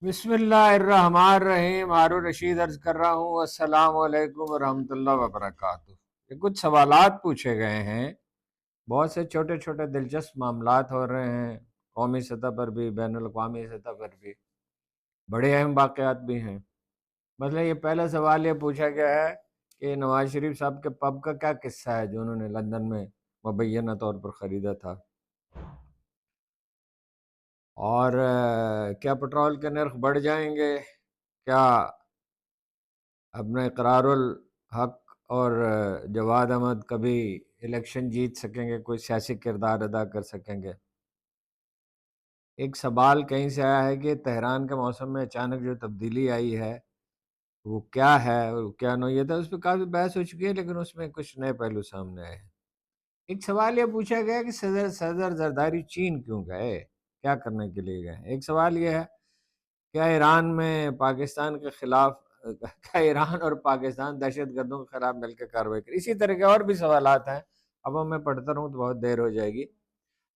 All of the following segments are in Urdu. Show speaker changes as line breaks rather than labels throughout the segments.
بسم اللہ الرحمن الرحیم. ہارون رشید عرض کر رہا ہوں. السلام علیکم ورحمۃ اللہ وبرکاتہ. یہ کچھ سوالات پوچھے گئے ہیں. بہت سے چھوٹے چھوٹے دلچسپ معاملات ہو رہے ہیں، قومی سطح پر بھی بین الاقوامی سطح پر بھی بڑے اہم واقعات بھی ہیں. مثلا یہ پہلا سوال یہ پوچھا گیا ہے کہ نواز شریف صاحب کے پب کا کیا قصہ ہے جو انہوں نے لندن میں مبینہ طور پر خریدا تھا، اور کیا پٹرول کے نرخ بڑھ جائیں گے، کیا اپنے اقرار الحق اور جواد احمد کبھی الیکشن جیت سکیں گے، کوئی سیاسی کردار ادا کر سکیں گے. ایک سوال کہیں سے آیا ہے کہ تہران کے موسم میں اچانک جو تبدیلی آئی ہے وہ کیا ہے اور کیا نوعیت ہے. اس پہ کافی بحث ہو چکی ہے، لیکن اس میں کچھ نئے پہلو سامنے آئے ہیں. ایک سوال یہ پوچھا گیا کہ صدر زرداری چین کیوں گئے، کیا کرنے کے لیے گئے. ایک سوال یہ ہے کیا ایران میں پاکستان کے خلاف کیا ایران اور پاکستان دہشت گردوں کے خلاف مل کے کارروائی کرے. اسی طرح کے اور بھی سوالات ہیں. اب میں پڑھتا رہوں تو بہت دیر ہو جائے گی.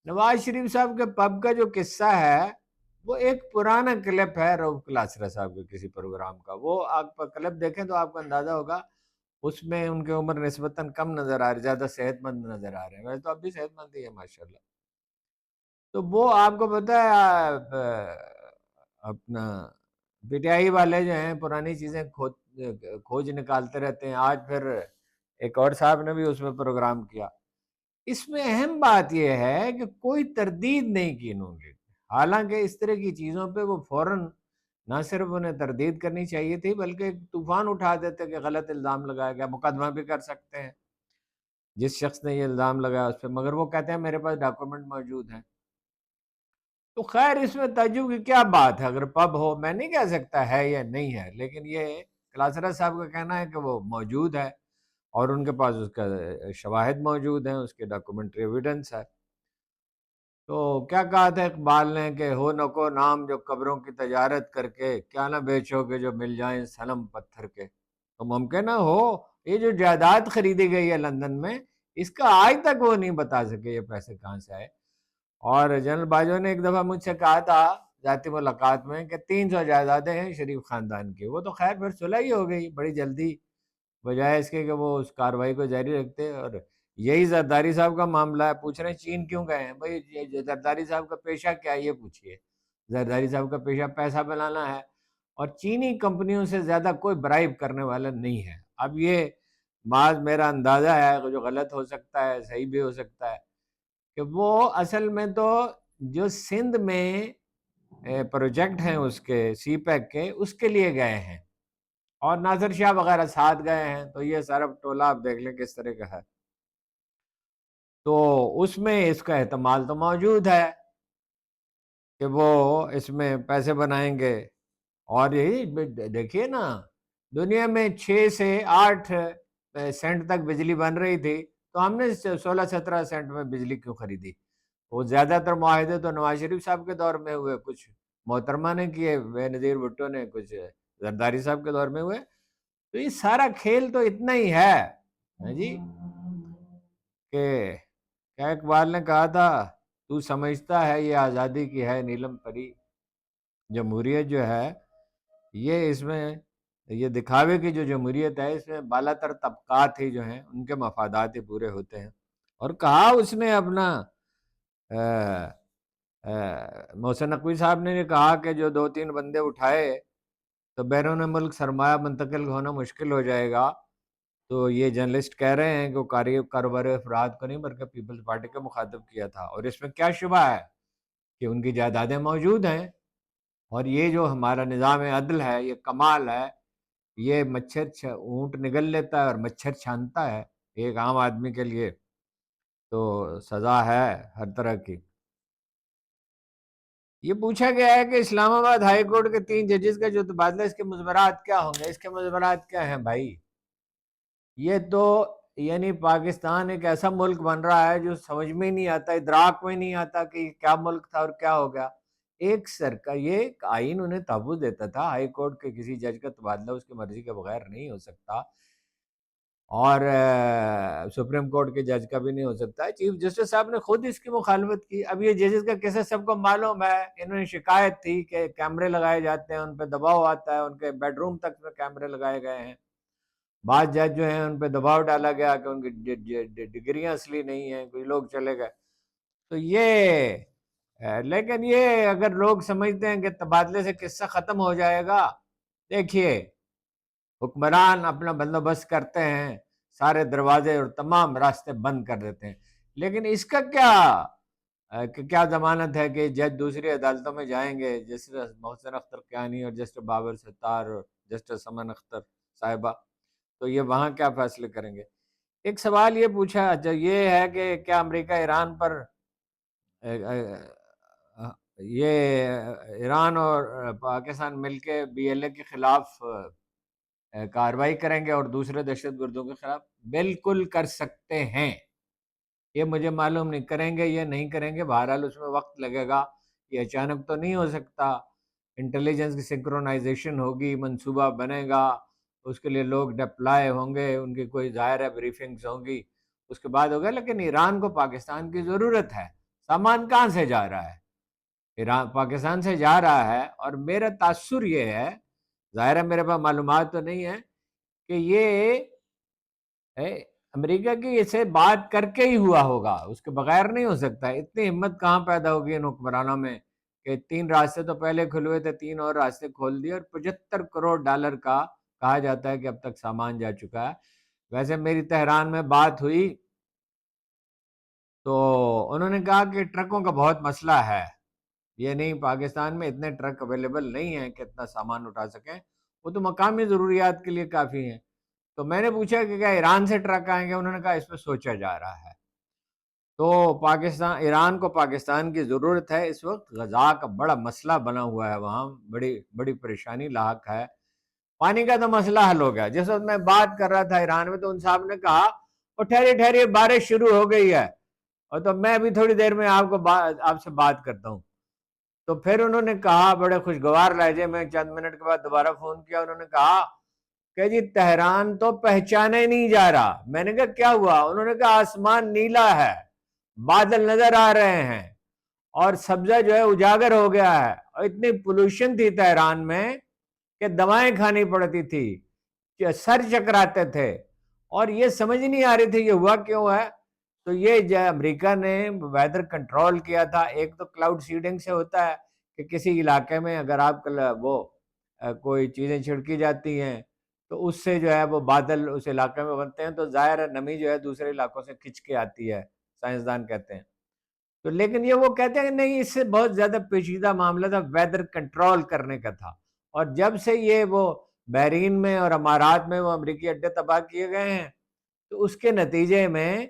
نواز شریف صاحب کے پب کا جو قصہ ہے وہ ایک پرانا کلپ ہے رؤف کلاسرا صاحب کے کسی پروگرام کا. وہ آپ کلپ دیکھیں تو آپ کو اندازہ ہوگا اس میں ان کی عمر نسبتاً کم نظر آ رہی، زیادہ صحت مند نظر آ رہے ہیں. ویسے تو اب بھی صحت مند ہی ہے ماشاءاللہ. تو وہ آپ کو پتہ ہے اپنا پی ٹی آئی والے جو ہیں پرانی چیزیں کھوج نکالتے رہتے ہیں. آج پھر ایک اور صاحب نے بھی اس میں پروگرام کیا. اس میں اہم بات یہ ہے کہ کوئی تردید نہیں کی انہوں نے، حالانکہ اس طرح کی چیزوں پہ وہ فوراً نہ صرف انہیں تردید کرنی چاہیے تھی بلکہ ایک طوفان اٹھا دیتے کہ غلط الزام لگایا گیا. مقدمہ بھی کر سکتے ہیں جس شخص نے یہ الزام لگایا اس پہ، مگر وہ کہتے ہیں میرے پاس ڈاکومنٹ موجود ہیں. تو خیر اس میں تعجب کی کیا بات ہے؟ اگر پب ہو، میں نہیں کہہ سکتا ہے یا نہیں ہے، لیکن یہ کلاسرا صاحب کا کہنا ہے کہ وہ موجود ہے اور ان کے پاس اس کا شواہد موجود ہیں، اس کے ڈاکومنٹری ایویڈنس ہے. تو کیا کہا تھا اقبال نے کہ ہو نہ کو نام جو قبروں کی تجارت کر کے، کیا نہ بیچو گے جو مل جائیں صنم پتھر کے. تو ممکن نہ ہو یہ جو جائیداد خریدی گئی ہے لندن میں، اس کا آج تک وہ نہیں بتا سکے یہ پیسے کہاں سے آئے. اور جنرل باجوہ نے ایک دفعہ مجھ سے کہا تھا ذاتی ملاقات میں کہ 300 جائیدادیں ہیں شریف خاندان کی. وہ تو خیر پھر صلح ہی ہو گئی بڑی جلدی، بجائے اس کے کہ وہ اس کارروائی کو جاری رکھتے. اور یہی زرداری صاحب کا معاملہ ہے. پوچھ رہے ہیں چین کیوں گئے ہیں. بھائی زرداری صاحب کا پیشہ کیا ہے یہ پوچھئے. زرداری صاحب کا پیشہ پیسہ بنانا ہے، اور چینی کمپنیوں سے زیادہ کوئی برائب کرنے والا نہیں ہے. اب یہ بعض میرا اندازہ ہے جو غلط ہو سکتا ہے، صحیح بھی ہو سکتا ہے، کہ وہ اصل میں تو جو سندھ میں پروجیکٹ ہیں اس کے سی پیک کے، اس کے لیے گئے ہیں، اور ناصر شاہ وغیرہ ساتھ گئے ہیں. تو یہ سارا ٹولہ آپ دیکھ لیں کس طرح کا ہے. تو اس میں اس کا احتمال تو موجود ہے کہ وہ اس میں پیسے بنائیں گے. اور یہی دیکھیے نا، دنیا میں 6 سے 8 سینٹ تک بجلی بن رہی تھی، تو ہم نے 16-17 سینٹ میں بجلی کیوں خریدی؟ وہ زیادہ تر معاہدے تو نواز شریف صاحب کے دور میں ہوئے، کچھ محترمہ نے کیے، بے نظیر بھٹو نے، کچھ زرداری صاحب کے دور میں ہوئے. تو یہ سارا کھیل تو اتنا ہی ہے جی. کہ کیا اقبال نے کہا تھا تو سمجھتا ہے یہ آزادی کی ہے نیلم پری. جمہوریت جو ہے یہ اس میں یہ دکھاوے کی جو جمہوریت ہے، اس میں بالا تر طبقات ہی جو ہیں ان کے مفادات ہی پورے ہوتے ہیں. اور کہا اس نے اپنا محسن نقوی صاحب نے یہ کہا کہ جو 2-3 بندے اٹھائے تو بیرون ملک سرمایہ منتقل ہونا مشکل ہو جائے گا. تو یہ جرنلسٹ کہہ رہے ہیں کہ وہ کاروباری افراد کو نہیں بلکہ پیپلز پارٹی کا مخاطب کیا تھا. اور اس میں کیا شبہ ہے کہ ان کی جائیدادیں موجود ہیں. اور یہ جو ہمارا نظام عدل ہے یہ کمال ہے. یہ اونٹ نگل لیتا ہے اور مچھر چھانتا ہے ایک عام آدمی کے لیے. تو سزا ہے ہر طرح کی. یہ پوچھا گیا ہے کہ اسلام آباد ہائی کورٹ کے 3 ججز کا جو تبادلہ، اس کے مضمرات کیا ہوں گے؟ اس کے مضمرات کیا ہیں بھائی؟ یہ تو یعنی پاکستان ایک ایسا ملک بن رہا ہے جو سمجھ میں نہیں آتا، ادراک میں نہیں آتا کہ کیا ملک تھا اور کیا ہو گیا. ایک یہ آئین انہیں تحفظ دیتا تھا، ہائی کورٹ کے کسی جج کا تبادلہ اس کی مرضی کے بغیر نہیں ہو سکتا. اور سپریم کورٹ کے جج کا بھی نہیں ہو سکتا ہے. چیف جسٹس صاحب نے خود اس کی مخالفت کی. اب یہ ججز کا کیسے سب کو معلوم ہے, انہوں نے شکایت تھی کہ کیمرے لگائے جاتے ہیں, ان پہ دباؤ آتا ہے, ان کے بیڈ روم تک میں کیمرے لگائے گئے ہیں. بعض جج جو ہیں ان پہ دباؤ ڈالا گیا کہ ان کی ڈگریاں اصلی نہیں ہیں, کچھ لوگ چلے گئے. تو یہ لیکن یہ اگر لوگ سمجھتے ہیں کہ تبادلے سے قصہ ختم ہو جائے گا, دیکھیے حکمران اپنا بندوبست کرتے ہیں, سارے دروازے اور تمام راستے بند کر دیتے ہیں, لیکن اس کا کیا ضمانت ہے کہ جج دوسری عدالتوں میں جائیں گے, جسٹس محسن اختر کیانی اور جسٹس بابر ستار اور جسٹس سمن اختر صاحبہ, تو یہ وہاں کیا فیصلے کریں گے. ایک سوال یہ پوچھا جو یہ ہے کہ کیا امریکہ ایران پر یہ ایران اور پاکستان مل کے بی ایل اے کے خلاف کارروائی کریں گے اور دوسرے دہشت گردوں کے خلاف؟ بالکل کر سکتے ہیں. یہ مجھے معلوم نہیں کریں گے یہ نہیں کریں گے, بہرحال اس میں وقت لگے گا, یہ اچانک تو نہیں ہو سکتا. انٹیلیجنس کی سنکرونائزیشن ہوگی, منصوبہ بنے گا, اس کے لیے لوگ ڈپلائے ہوں گے, ان کی کوئی ظاہر ہے بریفنگز ہوں گی, اس کے بعد ہوگا. لیکن ایران کو پاکستان کی ضرورت ہے. سامان کہاں سے جا رہا ہے؟ ایران پاکستان سے جا رہا ہے, اور میرا تاثر یہ ہے, ظاہر ہے میرے پاس معلومات تو نہیں ہے, کہ یہ امریکہ کی اسے بات کر کے ہی ہوا ہوگا, اس کے بغیر نہیں ہو سکتا. اتنی ہمت کہاں پیدا ہوگی ان حکمرانوں میں کہ 3 راستے تو پہلے کھلوئے تھے, 3 اور راستے کھول دیے, اور $75 کروڑ کا کہا جاتا ہے کہ اب تک سامان جا چکا ہے. ویسے میری تہران میں بات ہوئی تو انہوں نے کہا کہ ٹرکوں کا بہت مسئلہ ہے, یہ نہیں پاکستان میں اتنے ٹرک اویلیبل نہیں ہیں کہ اتنا سامان اٹھا سکیں, وہ تو مقامی ضروریات کے لیے کافی ہیں. تو میں نے پوچھا کہ کیا ایران سے ٹرک آئیں گے؟ انہوں نے کہا اس پہ سوچا جا رہا ہے. تو ایران کو پاکستان کی ضرورت ہے. اس وقت غذا کا بڑا مسئلہ بنا ہوا ہے وہاں, بڑی بڑی پریشانی لاحق ہے. پانی کا تو مسئلہ حل ہو گیا. جس وقت میں بات کر رہا تھا ایران میں, تو ان صاحب نے کہا وہ ٹھہریے بارش شروع ہو گئی ہے, اور تو میں بھی تھوڑی دیر میں آپ سے بات کرتا ہوں. تو پھر انہوں نے کہا بڑے خوشگوار لہجے میں, چند منٹ کے بعد دوبارہ فون کیا, انہوں نے کہا کہ جی تہران تو پہچانے نہیں جا رہا. میں نے کہا کیا ہوا؟ انہوں نے کہا آسمان نیلا ہے, بادل نظر آ رہے ہیں, اور سبزہ جو ہے اجاگر ہو گیا ہے, اور اتنی پولوشن تھی تہران میں کہ دوائیں کھانی پڑتی تھی, سر چکراتے تھے, اور یہ سمجھ نہیں آ رہی تھی یہ ہوا کیوں ہے. تو یہ امریکہ نے ویدر کنٹرول کیا تھا. ایک تو کلاؤڈ سیڈنگ سے ہوتا ہے کہ کسی علاقے میں اگر آپ وہ کوئی چیزیں چھڑکی جاتی ہیں تو اس سے جو ہے وہ بادل اس علاقے میں بنتے ہیں, تو ظاہر ہے نمی جو ہے دوسرے علاقوں سے کھنچ کے آتی ہے, سائنسدان کہتے ہیں. تو لیکن یہ وہ کہتے ہیں کہ نہیں, اس سے بہت زیادہ پیچیدہ معاملہ تھا, ویدر کنٹرول کرنے کا تھا. اور جب سے یہ وہ بحرین میں اور امارات میں وہ امریکی اڈے تباہ کیے گئے ہیں, تو اس کے نتیجے میں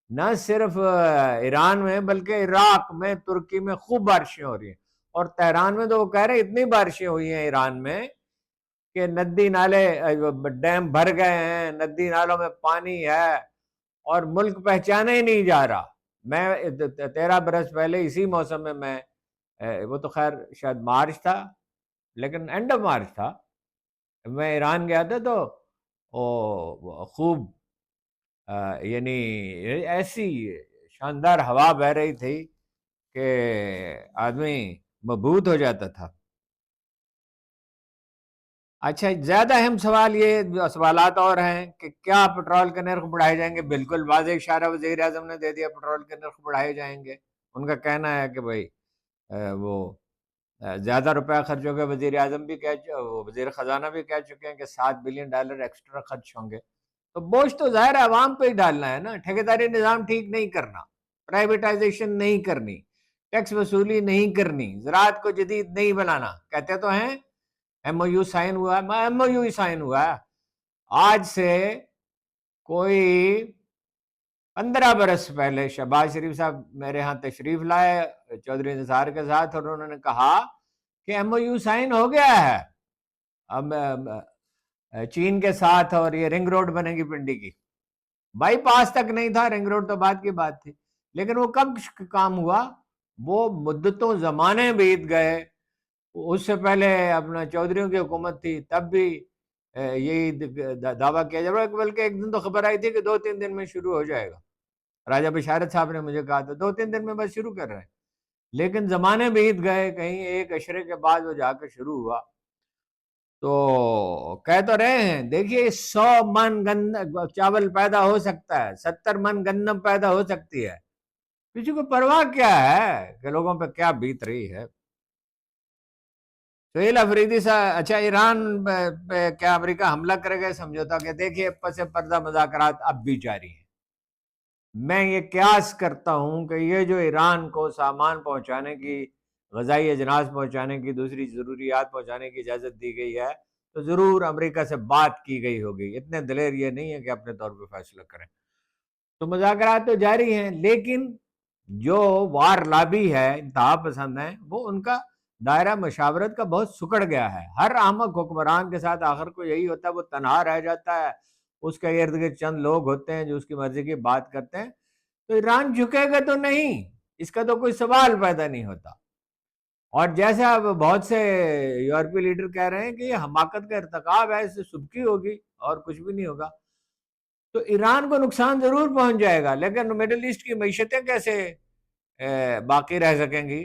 نہ صرف ایران میں بلکہ عراق میں, ترکی میں خوب بارشیں ہو رہی ہیں. اور تہران میں تو وہ کہہ رہے ہیں اتنی بارشیں ہوئی ہیں ایران میں کہ ندی نالے ڈیم بھر گئے ہیں, ندی نالوں میں پانی ہے, اور ملک پہچانا ہی نہیں جا رہا. میں 13 برس پہلے اسی موسم میں وہ تو خیر شاید مارچ تھا, لیکن اینڈ آف مارچ تھا, میں ایران گیا تھا. تو خوب یعنی ایسی شاندار ہوا بہ رہی تھی کہ آدمی مبہوت ہو جاتا تھا. اچھا, زیادہ اہم سوال یہ سوالات اور ہیں کہ کیا پٹرول کے نرخ بڑھائے جائیں گے؟ بالکل واضح اشارہ وزیر اعظم نے دے دیا, پٹرول کے نرخ بڑھائے جائیں گے. ان کا کہنا ہے کہ بھائی وہ زیادہ روپیہ خرچ ہو گئے. وزیر اعظم بھی وزیر خزانہ بھی کہہ چکے ہیں کہ $7 بلین ایکسٹرا خرچ ہوں گے. تو بوجھ تو ظاہر عوام پہ ہی ڈالنا ہے نا. ٹھیکیداری نظام ٹھیک نہیں کرنا, پرائیویٹائزیشن نہیں کرنی, ٹیکس وصولی نہیں کرنی, زراعت کو جدید نہیں بنانا. کہتے تو ہیں ایم او یو سائن ہوا ہے, ایم او یو ہی سائن ہوا ہے. آج سے کوئی 15 برس پہلے شہباز شریف صاحب میرے ہاں تشریف لائے چودھری نثار کے ساتھ, اور انہوں نے کہا کہ ایم او یو سائن ہو گیا ہے اب چین کے ساتھ, اور یہ رنگ روڈ بنے گی پنڈی کی. بائی پاس تک نہیں تھا, رنگ روڈ تو بعد کی بات تھی. لیکن وہ کب کام ہوا؟ وہ مدتوں زمانے بیت گئے. اس سے پہلے اپنا چودھریوں کی حکومت تھی, تب بھی یہی دعویٰ کیا جا رہا ہے، بلکہ ایک دن تو خبر آئی تھی کہ 2-3 دن میں شروع ہو جائے گا۔ راجہ بشارت صاحب نے مجھے کہا تھا 2-3 دن میں بس شروع کر رہے ہیں، لیکن زمانے بیت گئے، کہیں ایک عشرے کے بعد وہ جا کے شروع ہوا۔ تو کہہ تو رہے ہیں، دیکھیے 100 من چاول پیدا ہو سکتا ہے، 70 من گندم پیدا ہو سکتی ہے، کسی کو پرواہ کیا ہے کہ لوگوں پہ کیا بیت رہی ہے۔ سہیل افریدی صاحب، اچھا ایران پہ کیا امریکہ حملہ کرے گا سمجھوتا؟ کہ دیکھیے پس پردہ مذاکرات اب بھی جاری ہیں۔ میں یہ قیاس کرتا ہوں کہ یہ جو ایران کو سامان پہنچانے کی، غذائی اجناس پہنچانے کی، دوسری ضروریات پہنچانے کی اجازت دی گئی ہے تو ضرور امریکہ سے بات کی گئی ہوگی، اتنے دلیر یہ نہیں ہے کہ اپنے طور پہ فیصلہ کریں۔ تو مذاکرات تو جاری ہیں، لیکن جو وار لابی ہے، انتہا پسند ہیں، وہ ان کا دائرہ مشاورت کا بہت سکڑ گیا ہے۔ ہر احمق حکمران کے ساتھ آخر کو یہی ہوتا ہے، وہ تنہا رہ جاتا ہے، اس کے ارد گرد چند لوگ ہوتے ہیں جو اس کی مرضی کی بات کرتے ہیں۔ تو ایران جھکے گا تو نہیں، اس کا تو کوئی سوال پیدا نہیں ہوتا۔ اور جیسا اب بہت سے یورپی لیڈر کہہ رہے ہیں کہ یہ حماقت کا ارتکاب ہے، اس سے سبکی ہوگی اور کچھ بھی نہیں ہوگا، تو ایران کو نقصان ضرور پہنچ جائے گا، لیکن مڈل ایسٹ کی معیشتیں کیسے باقی رہ سکیں گی؟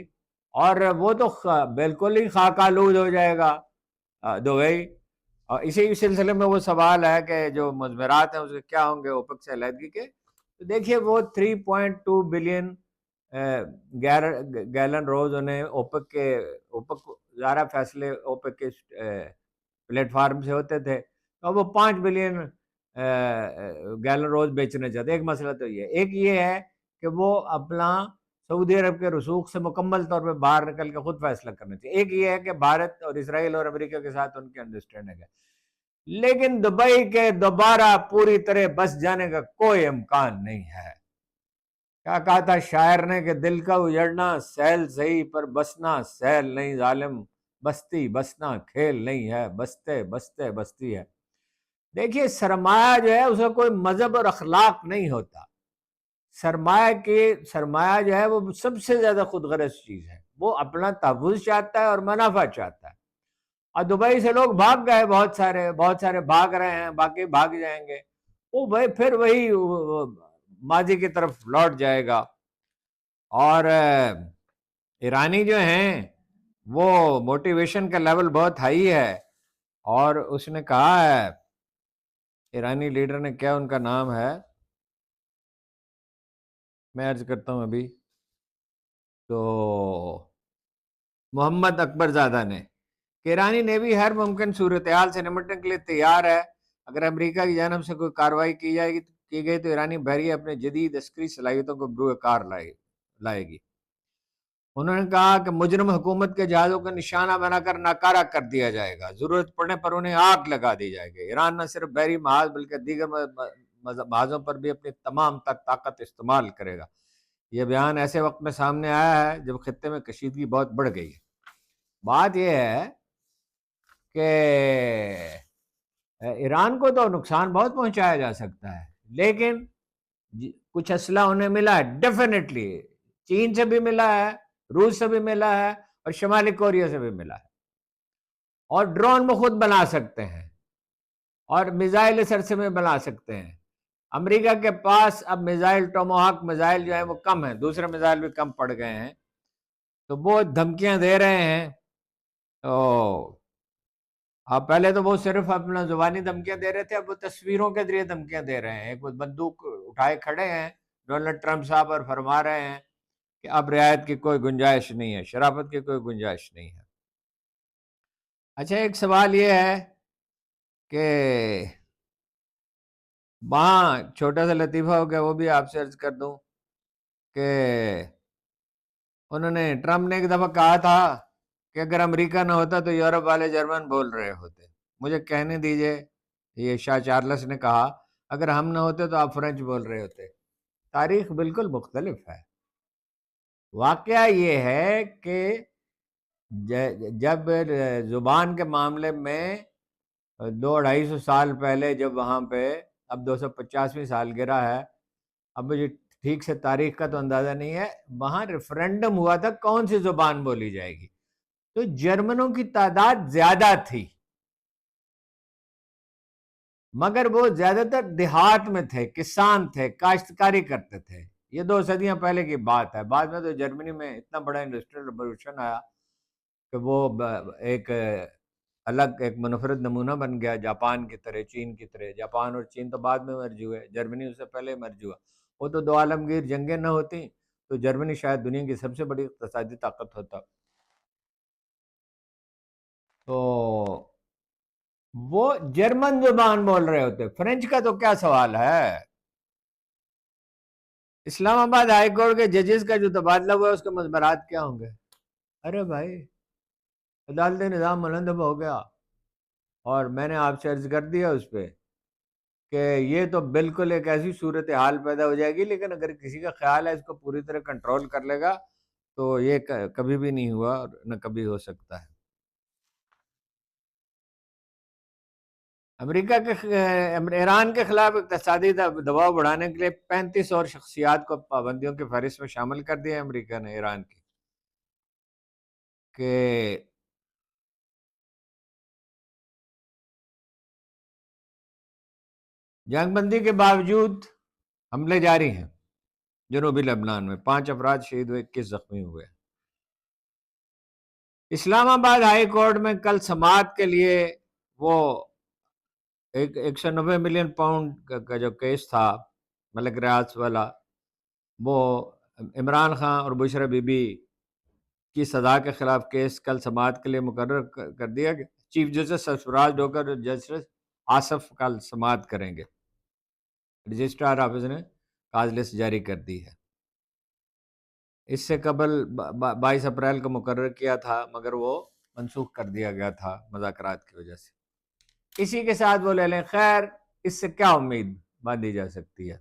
اور وہ تو بالکل ہی خاک آلود ہو جائے گا دبئی۔ اور اسی سلسلے میں وہ سوال ہے کہ جو مضمرات ہیں اس کے کیا ہوں گے اوپک سے علیحدگی کے؟ تو دیکھیے وہ 3.2 بلین گیلن روز انہیں اوپک ظاہرہ فیصلے اوپک کے پلیٹ فارم سے ہوتے تھے، اور وہ 5 بلین گیلن روز بیچنا چاہتے۔ ایک مسئلہ تو ایک یہ ہے کہ وہ اپنا سعودی عرب کے رسوخ سے مکمل طور پہ باہر نکل کے خود فیصلہ کرنا چاہیے۔ ایک یہ ہے کہ بھارت اور اسرائیل اور امریکہ کے ساتھ ان کی انڈرسٹینڈنگ ہے، لیکن دبئی کے دوبارہ پوری طرح بس جانے کا کوئی امکان نہیں ہے۔ کیا کہا تھا شاعر نے کہ دل کا اجڑنا سیل صحیح پر بسنا سیل نہیں ظالم، بستی بسنا کھیل نہیں ہے، بستے بستے بستی ہے۔ دیکھیے سرمایہ جو ہے اس کا کوئی مذہب اور اخلاق نہیں ہوتا۔ سرمایہ جو ہے وہ سب سے زیادہ خود غرض چیز ہے، وہ اپنا تحفظ چاہتا ہے اور منافع چاہتا ہے۔ اور دبئی سے لوگ بھاگ گئے، بہت سارے بھاگ رہے ہیں، باقی بھاگ جائیں گے، وہ پھر وہی ماضی کی طرف لوٹ جائے گا۔ اور ایرانی جو ہیں وہ موٹیویشن کا لیول بہت ہائی ہے، اور اس نے کہا ہے، ایرانی لیڈر نے، کیا ان کا نام ہے، میں عرض کرتا ہوں ابھی، تو محمد اکبر زادہ نے، کہ ایرانی نیوی ہر ممکن صورتحال سے نمٹنے کے لیے تیار ہے، اگر امریکہ کی جانب سے کوئی کارروائی کی گئی تو ایرانی بحریہ اپنے جدید عسکری صلاحیتوں کو بروئے کار لائے گی۔ انہوں نے کہا کہ مجرم حکومت کے جہازوں کو نشانہ بنا کر ناکارہ کر دیا جائے گا، ضرورت پڑنے پر انہیں آگ لگا دی جائے گی۔ ایران نہ صرف بحری محاذ بلکہ دیگر محاذوں پر بھی اپنی تمام تک طاقت استعمال کرے گا۔ یہ بیان ایسے وقت میں سامنے آیا ہے جب خطے میں کشیدگی بہت بڑھ گئی ہے۔ بات یہ ہے کہ ایران کو تو نقصان بہت پہنچایا جا سکتا ہے، لیکن کچھ اسلحہ انہیں ملا ہے، ڈیفینیٹلی چین سے بھی ملا ہے، روس سے بھی ملا ہے، اور شمالی کوریا سے بھی ملا ہے، اور ڈرون وہ خود بنا سکتے ہیں، اور میزائل اس عرصے میں بنا سکتے ہیں۔ امریکہ کے پاس اب میزائل ٹوماہاک میزائل جو ہیں وہ کم ہیں، دوسرے میزائل بھی کم پڑ گئے ہیں، تو وہ دھمکیاں دے رہے ہیں۔ تو اب پہلے تو وہ صرف اپنا زبانی دھمکیاں دے رہے تھے، اب وہ تصویروں کے ذریعے دھمکیاں دے رہے ہیں۔ ایک وہ بندوق اٹھائے کھڑے ہیں ڈونلڈ ٹرمپ صاحب، اور فرما رہے ہیں کہ اب رعایت کی کوئی گنجائش نہیں ہے، شرافت کی کوئی گنجائش نہیں ہے۔ اچھا ایک سوال یہ ہے کہ وہاں چھوٹا سا لطیفہ ہو گیا، وہ بھی آپ سے عرض کر دوں کہ انہوں نے، ٹرمپ نے ایک دفعہ کہا تھا کہ اگر امریکہ نہ ہوتا تو یورپ والے جرمن بول رہے ہوتے۔ مجھے کہنے دیجئے، یہ شاہ چارلس نے کہا، اگر ہم نہ ہوتے تو آپ فرینچ بول رہے ہوتے۔ تاریخ بالکل مختلف ہے۔ واقعہ یہ ہے کہ جب زبان کے معاملے میں 200-250 سال پہلے، جب وہاں پہ، اب 250ویں سالگرہ ہے، اب مجھے ٹھیک سے تاریخ کا تو اندازہ نہیں ہے، وہاں ریفرینڈم ہوا تھا کون سی زبان بولی جائے گی، تو جرمنوں کی تعداد زیادہ تھی، مگر وہ زیادہ تر دیہات میں تھے، کسان تھے، کاشتکاری کرتے تھے. یہ 2 صدیاں پہلے کی بات ہے. بعد میں تو جرمنی میں اتنا بڑا انڈسٹریل ریولوشن آیا کہ وہ ایک الگ ایک منفرد نمونہ بن گیا، جاپان کی طرح، چین کی طرح. جاپان اور چین تو بعد میں مرج ہوئے، جرمنی اس سے پہلے مرج ہوا. وہ تو 2 عالمگیر جنگیں نہ ہوتی تو جرمنی شاید دنیا کی سب سے بڑی اقتصادی طاقت ہوتا. تو وہ جرمن زبان بول رہے ہوتے، فرینچ کا تو کیا سوال ہے. اسلام آباد ہائی کورٹ کے ججز کا جو تبادلہ ہوا ہے اس کے مضمرات کیا ہوں گے؟ ارے بھائی، عدالت نظام ملندب ہو گیا. اور میں نے آپ سے عرض کر دیا اس پہ کہ یہ تو بالکل ایک ایسی صورتحال پیدا ہو جائے گی، لیکن اگر کسی کا خیال ہے اس کو پوری طرح کنٹرول کر لے گا تو یہ کبھی بھی نہیں ہوا اور نہ کبھی ہو سکتا ہے. امریکہ کے ایران کے خلاف اقتصادی دباؤ بڑھانے کے لیے 35 اور شخصیات کو پابندیوں کی فہرست میں شامل کر دیا امریکہ نے ایران کی، کہ جنگ بندی کے باوجود حملے جاری ہیں. جنوبی لبنان میں 5 افراد شہید ہوئے، 21 زخمی ہوئے. اسلام آباد ہائی کورٹ میں کل سماعت کے لیے وہ 190 ملین پاؤنڈ کا جو کیس تھا ملک ریاض والا، وہ عمران خان اور بشرا بی بی کی سزا کے خلاف کیس کل سماعت کے لیے مقرر کر دیا گیا. چیف جسٹس سرفراز ڈوگر اور جسٹس آصف کل سماعت کریں گے. رجسٹرار آفس نے کاز لسٹ جاری کر دی ہے. اس سے قبل 22 اپریل کو مقرر کیا تھا مگر وہ منسوخ کر دیا گیا تھا مذاکرات کی وجہ سے. اسی کے ساتھ وہ لے لیں. خیر، اس سے کیا امید باندھی جا سکتی ہے؟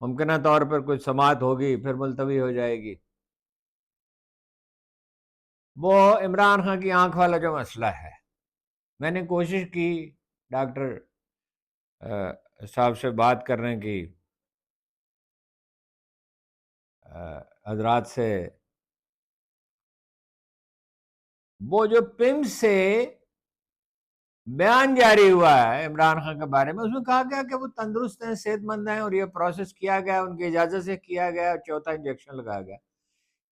ممکنہ طور پر کچھ سماعت ہوگی پھر ملتوی ہو جائے گی. وہ عمران خان کی آنکھ والا جو مسئلہ ہے، میں نے کوشش کی ڈاکٹر صاحب سے بات کرنے کی، حضرات سے. وہ جو پم سے بیان جاری ہوا ہے عمران خان کے بارے میں، اس میں کہا گیا کہ وہ تندرست ہیں، صحت مند ہیں، اور یہ پروسیس کیا گیا ان کی اجازت سے کیا گیا، اور چوتھا انجیکشن لگایا گیا.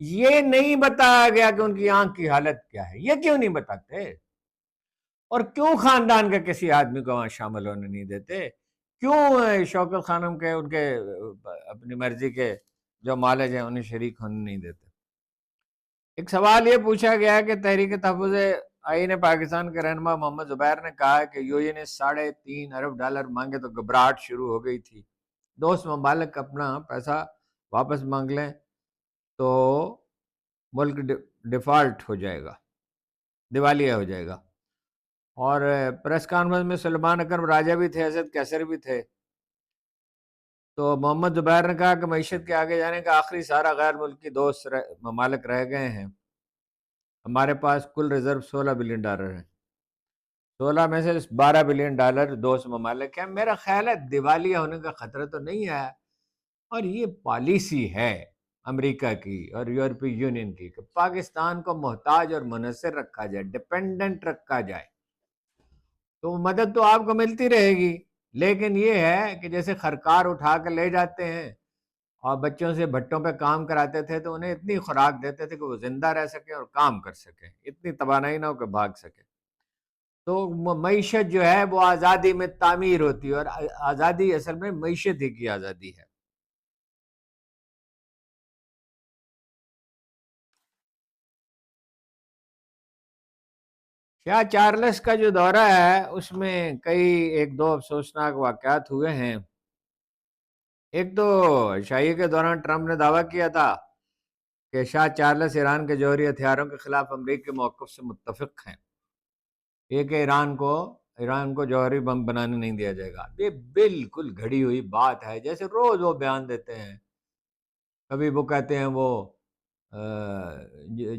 یہ نہیں بتایا گیا کہ ان کی آنکھ کی حالت کیا ہے. یہ کیوں نہیں بتاتے؟ اور کیوں خاندان کے کسی آدمی کو وہاں شامل ہونے نہیں دیتے؟ کیوں شوکت خانم کے ان کے اپنی مرضی کے جو مالج ہیں انہیں شریک ہونے نہیں دیتے؟ ایک سوال یہ پوچھا گیا کہ تحریک تحفظ آئین پاکستان کے رہنما محمد زبیر نے کہا کہ یو اے نے $3.5 ارب مانگے تو گھبراہٹ شروع ہو گئی تھی. دوست ممالک اپنا پیسہ واپس مانگ لیں تو ملک ڈیفالٹ ہو جائے گا، دیوالیہ ہو جائے گا. اور پریس کانفرنس میں سلمان اکرم راجہ بھی تھے، اسد کیسر بھی تھے. تو محمد زبیر نے کہا کہ معیشت کے آگے جانے کا آخری سارا غیر ملکی دوست ممالک رہ گئے ہیں. ہمارے پاس کل ریزرو $16 بلین ہیں، 16 میں سے $12 بلین دوست ممالک ہیں. میرا خیال ہے دیوالیہ ہونے کا خطرہ تو نہیں ہے. اور یہ پالیسی ہے امریکہ کی اور یورپی یونین کی کہ پاکستان کو محتاج اور منحصر رکھا جائے، ڈیپینڈنٹ رکھا جائے. تو مدد تو آپ کو ملتی رہے گی، لیکن یہ ہے کہ جیسے خرکار اٹھا کے لے جاتے ہیں اور بچوں سے بھٹوں پہ کام کراتے تھے تو انہیں اتنی خوراک دیتے تھے کہ وہ زندہ رہ سکیں اور کام کر سکیں، اتنی توانائی نہ ہو کہ بھاگ سکیں. تو معیشت جو ہے وہ آزادی میں تعمیر ہوتی ہے، اور آزادی اصل میں معیشت ہی کی آزادی ہے. شاہ چارلس کا جو دورہ ہے اس میں کئی ایک دو افسوسناک واقعات ہوئے ہیں. ایک تو شاہی کے دوران ٹرمپ نے دعویٰ کیا تھا کہ شاہ چارلس ایران کے جوہری ہتھیاروں کے خلاف امریکی موقف سے متفق ہیں، یہ کہ ایران کو جوہری بم بنانے نہیں دیا جائے گا. یہ بالکل گھڑی ہوئی بات ہے، جیسے روز وہ بیان دیتے ہیں. کبھی وہ کہتے ہیں وہ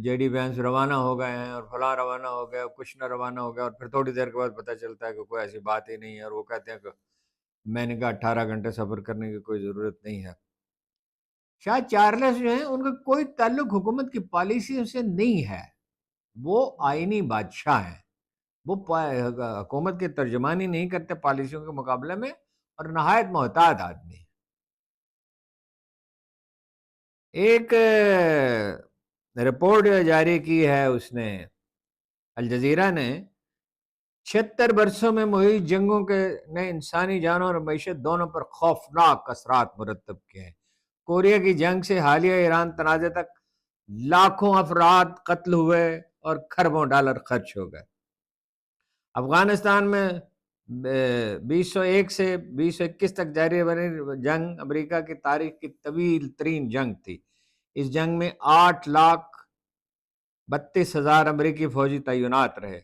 جے ڈی وینس روانہ ہو گئے ہیں اور فلاں روانہ ہو گیا، کچھ نہ روانہ ہو گیا، اور پھر تھوڑی دیر کے بعد پتہ چلتا ہے کہ کوئی ایسی بات ہی نہیں ہے، اور وہ کہتے ہیں کہ میں نے کہا 18 گھنٹے سفر کرنے کی کوئی ضرورت نہیں ہے. شاہ چارلس جو ہیں ان کا کوئی تعلق حکومت کی پالیسیوں سے نہیں ہے، وہ آئینی بادشاہ ہیں. وہ حکومت کی ترجمانی نہیں کرتے پالیسیوں کے مقابلے میں، اور نہایت محتاط آدمی. ایک رپورٹ جاری کی ہے اس نے، الجزیرہ نے، 76 برسوں میں محیط جنگوں کے نے انسانی جانوں اور معیشت دونوں پر خوفناک اثرات مرتب کیے ہیں. کوریا کی جنگ سے حالیہ ایران تنازع تک لاکھوں افراد قتل ہوئے اور کھربوں ڈالر خرچ ہو گئے. افغانستان میں 2001 سے 2021 تک جاری بنی جنگ امریکہ کی تاریخ کی طویل ترین جنگ تھی. اس جنگ میں 8,32,000 امریکی فوجی تعینات رہے.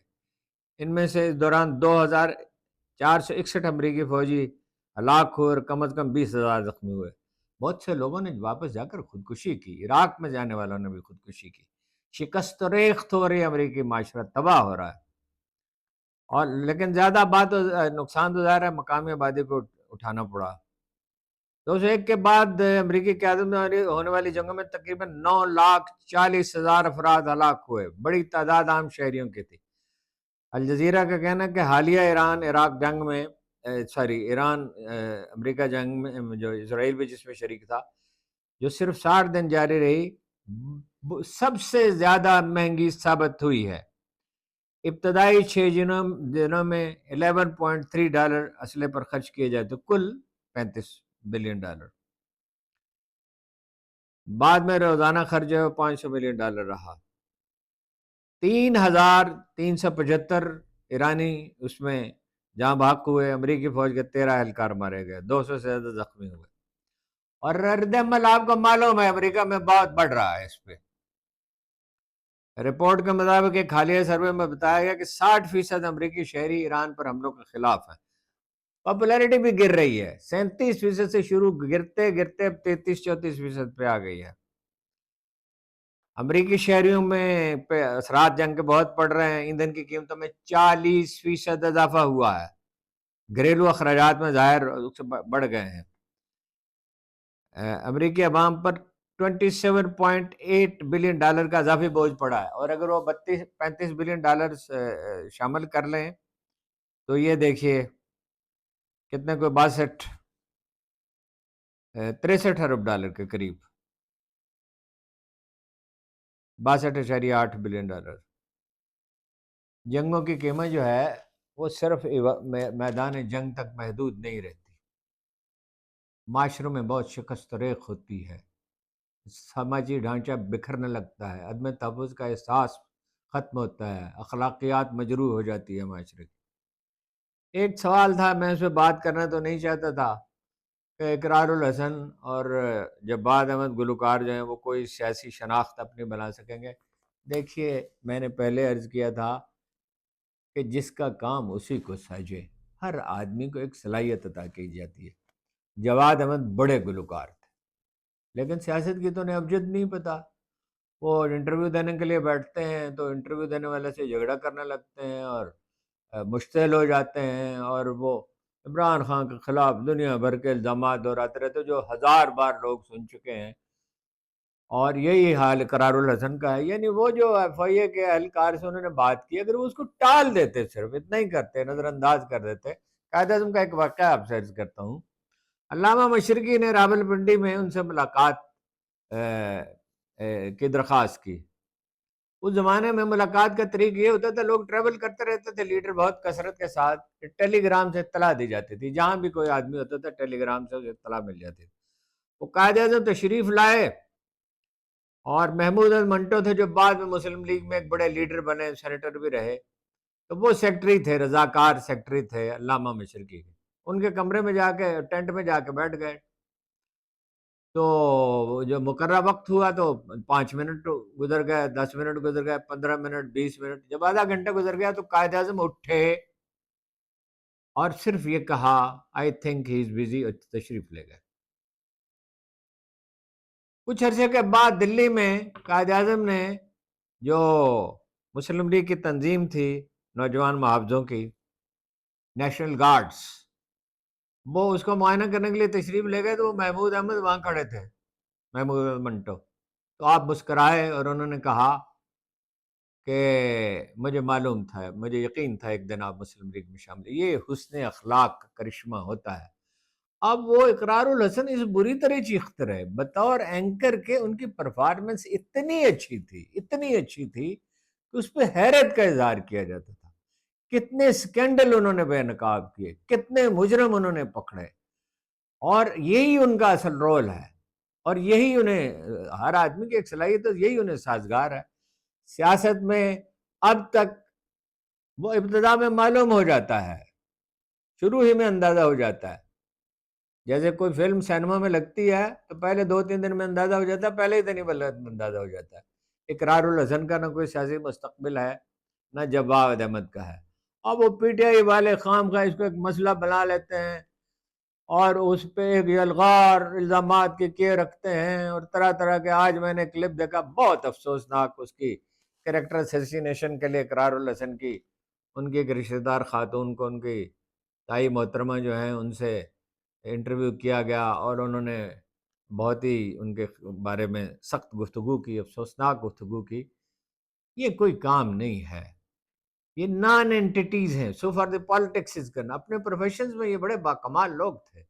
ان میں سے اس دوران 2,461 امریکی فوجی ہلاک ہوئے اور کم از کم 20,000 زخمی ہوئے. بہت سے لوگوں نے واپس جا کر خودکشی کی. عراق میں جانے والوں نے بھی خودکشی کی. شکست و ریخت ہو رہی، امریکی معاشرہ تباہ ہو رہا ہے. اور لیکن زیادہ بات نقصان تو ظاہر ہے مقامی آبادی کو اٹھانا پڑا. 2001 کے بعد امریکی قیادت میں ہونے والی جنگوں میں تقریباً 9,40,000 افراد ہلاک ہوئے. بڑی تعداد عام شہریوں کی تھی. الجزیرہ کا کہنا ہے کہ حالیہ ایران عراق جنگ میں ایران امریکہ جنگ میں جو اسرائیل بھی جس میں شریک تھا، جو صرف 60 دن جاری رہی، سب سے زیادہ مہنگی ثابت ہوئی ہے. ابتدائی 6 دنوں میں $11.3 اسلحے پر خرچ کیے جائے تو کل $35 بلین. بعد میں روزانہ خرچ جو ہے $500 ملین رہا. 3,375 ایرانی اس میں جہاں بحق ہوئے. امریکی فوج کے 13 اہلکار مارے گئے، 200 سے زیادہ زخمی ہوئے. اور رد عمل آپ کو معلوم ہے امریکہ میں بہت بڑھ رہا ہے. اس پہ رپورٹ کے مطابق ایک حالیہ سروے میں بتایا گیا کہ 60% امریکی شہری ایران پر حملوں کے خلاف ہیں. پاپولیرٹی بھی گر رہی ہے، 37% سے شروع گرتے گرتے اب 33-34% پہ آ گئی ہے. امریکی شہریوں میں اثرات جنگ کے بہت پڑ رہے ہیں. ایندھن کی قیمتوں میں 40% اضافہ ہوا ہے. گھریلو اخراجات میں ظاہر بڑھ گئے ہیں. امریکی عوام پر $27.8 بلین کا اضافی بوجھ پڑا ہے. اور اگر وہ $35 بلین شامل کر لیں تو یہ دیکھیے کتنے کوئی 63 ارب ڈالر کے قریب، $62.8 بلین. جنگوں کی قیمت جو ہے وہ صرف میدان جنگ تک محدود نہیں رہتی. معاشروں میں بہت شکست و ریخت ہوتی ہے، سماجی ڈھانچہ بکھرنے لگتا ہے، عدم تحفظ کا احساس ختم ہوتا ہے، اخلاقیات مجروح ہو جاتی ہے معاشرے کی. ایک سوال تھا، میں اس پہ بات کرنا تو نہیں چاہتا تھا کہ اقرار الحسن اور جواد احمد گلوکار جو ہیں وہ کوئی سیاسی شناخت اپنی بنا سکیں گے. دیکھیے میں نے پہلے عرض کیا تھا کہ جس کا کام اسی کو ساجے. ہر آدمی کو ایک صلاحیت عطا کی جاتی ہے. جواد احمد بڑے گلوکار تھے لیکن سیاست کی تو انہیں ابجد نہیں پتا. وہ انٹرویو دینے کے لیے بیٹھتے ہیں تو انٹرویو دینے والے سے جھگڑا کرنے لگتے ہیں اور مشتعل ہو جاتے ہیں، اور وہ عمران خان کے خلاف دنیا بھر کے الزامات دہراتے رہتے جو 1000 بار لوگ سن چکے ہیں. اور یہی حال اقرار الحسن کا ہے. یعنی وہ جو ایف آئی اے کے اہلکار سے انہوں نے بات کی، اگر وہ اس کو ٹال دیتے، صرف اتنا ہی کرتے، نظر انداز کر دیتے. قائد اعظم کا ایک واقعہ آپ سے عرض کرتا ہوں. علامہ مشرقی نے راولپنڈی میں ان سے ملاقات کی درخواست کی. اس زمانے میں ملاقات کا طریق یہ ہوتا تھا، لوگ ٹریول کرتے رہتے تھے، لیڈر بہت کثرت کے ساتھ، ٹیلی گرام سے اطلاع دی جاتی تھی. جہاں بھی کوئی آدمی ہوتا تھا ٹیلی گرام سے اسے اطلاع مل جاتی تھی. وہ قائد اعظم تشریف لائے اور محمود احمد منٹو تھے جو بعد میں مسلم لیگ میں ایک بڑے لیڈر بنے، سینیٹر بھی رہے. تو وہ سیکٹری تھے، رضاکار سیکٹری تھے علامہ مشرقی کے. ان کے کمرے میں جا کے، ٹینٹ میں جا کے بیٹھ گئے. تو جو مقررہ وقت ہوا تو 5 منٹ گزر گئے، 10 منٹ گزر گئے، 15 منٹ، 20 منٹ. جب آدھا گھنٹہ گزر گیا تو قائد اعظم اٹھے اور صرف یہ کہا I think he is busy, اور تشریف لے گئے. کچھ عرصے کے بعد دلی میں قائد اعظم نے جو مسلم لیگ کی تنظیم تھی نوجوان محافظوں کی، نیشنل گارڈز، وہ اس کو معائنہ کرنے کے لیے تشریف لے گئے. تو وہ محمود احمد وہاں کھڑے تھے، محمود احمد منٹو. تو آپ مسکرائے اور انہوں نے کہا کہ مجھے معلوم تھا، مجھے یقین تھا ایک دن آپ مسلم لیگ میں شامل۔ یہ حسن اخلاق کا کرشمہ ہوتا ہے۔ اب وہ اقرار الحسن اس بری طرح چیختے رہے، بطور اینکر کے ان کی پرفارمنس اتنی اچھی تھی، اتنی اچھی تھی کہ اس پہ حیرت کا اظہار کیا جاتا تھا۔ کتنے سکینڈل انہوں نے بے نقاب کیے، کتنے مجرم انہوں نے پکڑے، اور یہی ان کا اصل رول ہے، اور یہی انہیں، ہر آدمی کی ایک صلاحیت ہے، یہی انہیں سازگار ہے۔ سیاست میں اب تک وہ ابتدا میں معلوم ہو جاتا ہے، شروع ہی میں اندازہ ہو جاتا ہے۔ جیسے کوئی فلم سینما میں لگتی ہے تو پہلے 2-3 دن میں اندازہ ہو جاتا ہے، پہلے ہی دن ہی اندازہ ہو جاتا ہے۔ اقرار الحسن کا نہ کوئی سیاسی مستقبل ہے، نہ جواد احمد کا ہے۔ اب وہ پی ٹی آئی والے خام خواہ اس کو ایک مسئلہ بنا لیتے ہیں، اور اس پہ ایک یلغار الزامات کے کیے رکھتے ہیں، اور طرح طرح کے۔ آج میں نے کلپ دیکھا بہت افسوسناک، اس کی کریکٹر اسیسینیشن کے لیے اقرار الحسن کی، ان کی ایک رشتہ دار خاتون کو ان کی تائی محترمہ جو ہیں ان سے انٹرویو کیا گیا، اور انہوں نے بہت ہی ان کے بارے میں سخت گفتگو کی، افسوسناک گفتگو کی۔ یہ کوئی کام نہیں ہے، یہ نان اینٹیٹیز ہیں۔ سو فار دی پالیٹکس از کرنا، اپنے پروفیشنز میں یہ بڑے باکمال لوگ تھے،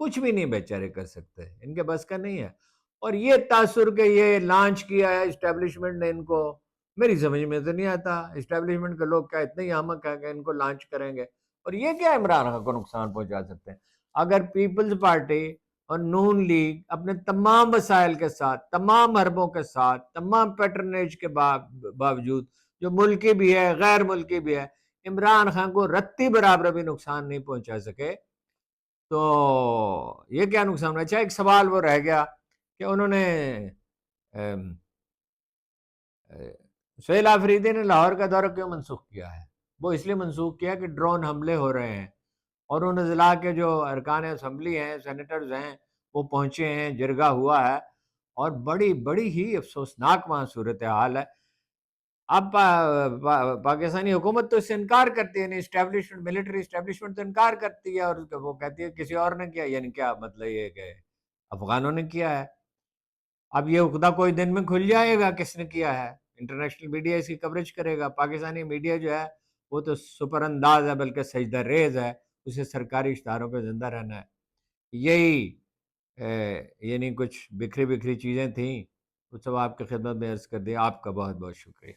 کچھ بھی نہیں بیچارے کر سکتے، ان کے بس کا نہیں ہے۔ اور یہ تاثر کہ یہ لانچ کیا ہے اسٹیبلشمنٹ نے ان کو، میری سمجھ میں تو نہیں آتا۔ اسٹیبلشمنٹ کے لوگ کیا اتنے ہی احمق ہیں کہ ان کو لانچ کریں گے؟ اور یہ کیا عمران خان کو نقصان پہنچا سکتے ہیں؟ اگر پیپلز پارٹی اور نون لیگ اپنے تمام وسائل کے ساتھ، تمام حربوں کے ساتھ، تمام پیٹرنیج کے باوجود، جو ملکی بھی ہے غیر ملکی بھی ہے، عمران خان کو رتی برابر بھی نقصان نہیں پہنچا سکے، تو یہ کیا نقصان ہونا؟ اچھا، ایک سوال وہ رہ گیا کہ انہوں نے سہیل آفریدی نے لاہور کا دورہ کیوں منسوخ کیا ہے؟ وہ اس لیے منسوخ کیا کہ ڈرون حملے ہو رہے ہیں، اور ان اضلاع کے جو ارکان اسمبلی ہیں، سینیٹرز ہیں، وہ پہنچے ہیں، جرگہ ہوا ہے، اور بڑی بڑی ہی افسوسناک وہاں صورتحال ہے۔ اب پاکستانی حکومت تو اس سے انکار کرتی ہے، اسٹیبلشمنٹ، ملٹری اسٹیبلشمنٹ تو انکار کرتی ہے، اور وہ کہتی ہے کسی اور نے کیا۔ یعنی کیا مطلب؟ یہ کہ افغانوں نے کیا ہے۔ اب یہ عقدہ کوئی دن میں کھل جائے گا کس نے کیا ہے، انٹرنیشنل میڈیا اس کی کوریج کرے گا۔ پاکستانی میڈیا جو ہے وہ تو سپر انداز ہے، بلکہ سجدہ ریز ہے، اسے سرکاری اشتہاروں پہ زندہ رہنا ہے۔ یہی یعنی کچھ بکھری بکھری چیزیں تھیں، وہ سب آپ کی خدمت میں عرض کر دیا۔ آپ کا بہت بہت شکریہ۔